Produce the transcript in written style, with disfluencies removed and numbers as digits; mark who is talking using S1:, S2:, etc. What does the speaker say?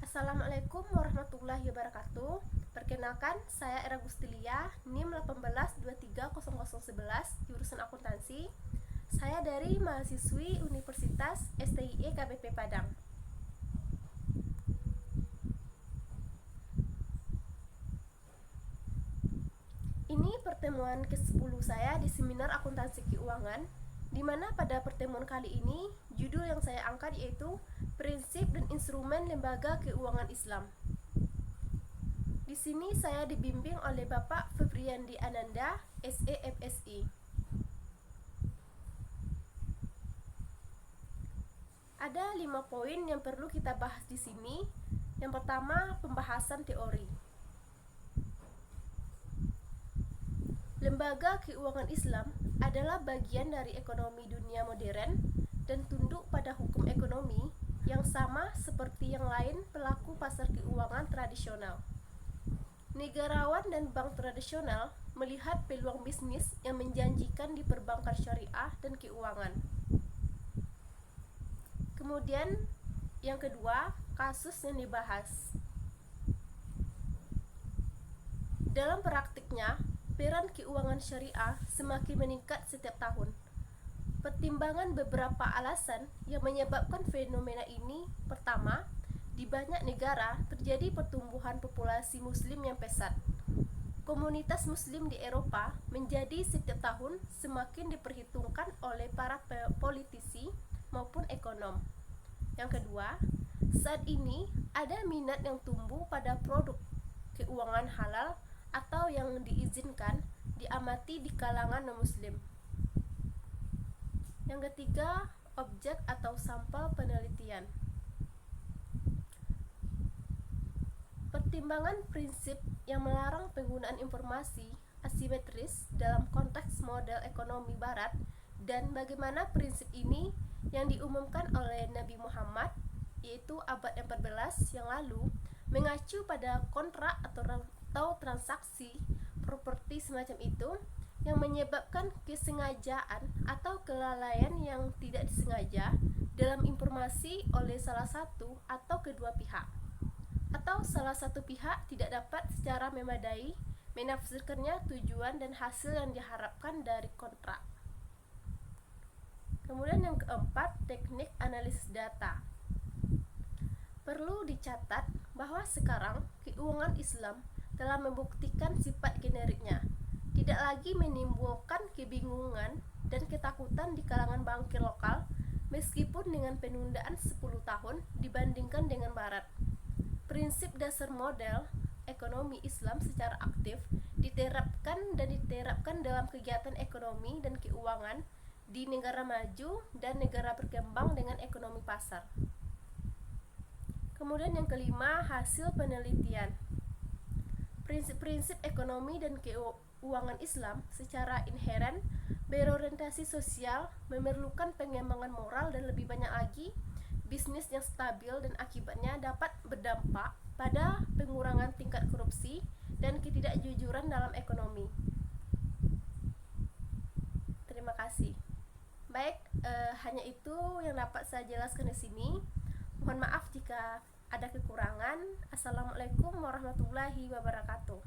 S1: Assalamualaikum warahmatullahi wabarakatuh. Perkenalkan, saya Era Gustilia, NIM 1823011, jurusan akuntansi. Saya dari mahasiswi Universitas STIE KBP Padang. Ini pertemuan ke-10 saya di seminar akuntansi keuangan, di mana pada pertemuan kali ini judul yang saya angkat yaitu Prinsip dan Instrumen Lembaga Keuangan Islam. Di sini saya dibimbing oleh Bapak Febriandi Ananda, SEFSI. Ada 5 poin yang perlu kita bahas di sini. Yang pertama, pembahasan teori. Lembaga keuangan Islam adalah bagian dari ekonomi dunia modern dan tunduk pada hukum ekonomi yang sama seperti yang lain pelaku pasar keuangan tradisional. Negarawan dan bank tradisional melihat peluang bisnis yang menjanjikan di perbankan syariah dan keuangan. Kemudian, yang kedua, kasus yang dibahas. Dalam praktiknya, peran keuangan syariah semakin meningkat setiap tahun. Pertimbangan beberapa alasan yang menyebabkan fenomena ini. Pertama, di banyak negara terjadi pertumbuhan populasi muslim yang pesat. Komunitas muslim di Eropa menjadi setiap tahun semakin diperhitungkan oleh para politisi maupun ekonom. Yang kedua, saat ini ada minat yang tumbuh pada produk keuangan halal atau yang diizinkan diamati di kalangan non-muslim. Yang ketiga, objek atau sampel penelitian. Pertimbangan prinsip yang melarang penggunaan informasi asimetris dalam konteks model ekonomi barat dan bagaimana prinsip ini yang diumumkan oleh Nabi Muhammad yaitu abad 14 yang lalu mengacu pada kontrak atau transaksi properti semacam itu yang menyebabkan kesengajaan atau kelalaian yang tidak disengaja dalam informasi oleh salah satu atau kedua pihak, atau salah satu pihak tidak dapat secara memadai menafsirkannya tujuan dan hasil yang diharapkan dari kontrak. Kemudian yang keempat, teknik analisis data. Perlu dicatat bahwa sekarang keuangan Islam telah membuktikan sifat generiknya, tidak lagi menimbulkan kebingungan dan ketakutan di kalangan bankir lokal meskipun dengan penundaan 10 tahun dibandingkan dengan barat. Prinsip dasar model ekonomi Islam secara aktif diterapkan dalam kegiatan ekonomi dan keuangan di negara maju dan negara berkembang dengan ekonomi pasar. Kemudian yang kelima, hasil penelitian. Prinsip-prinsip ekonomi dan keuangan Islam secara inheren berorientasi sosial, memerlukan pengembangan moral dan lebih banyak lagi bisnis yang stabil dan akibatnya dapat berdampak pada pengurangan tingkat korupsi dan ketidakjujuran dalam ekonomi. Terima kasih. Baik, hanya itu yang dapat saya jelaskan di sini. Mohon maaf jika ada kekurangan. Assalamualaikum warahmatullahi wabarakatuh.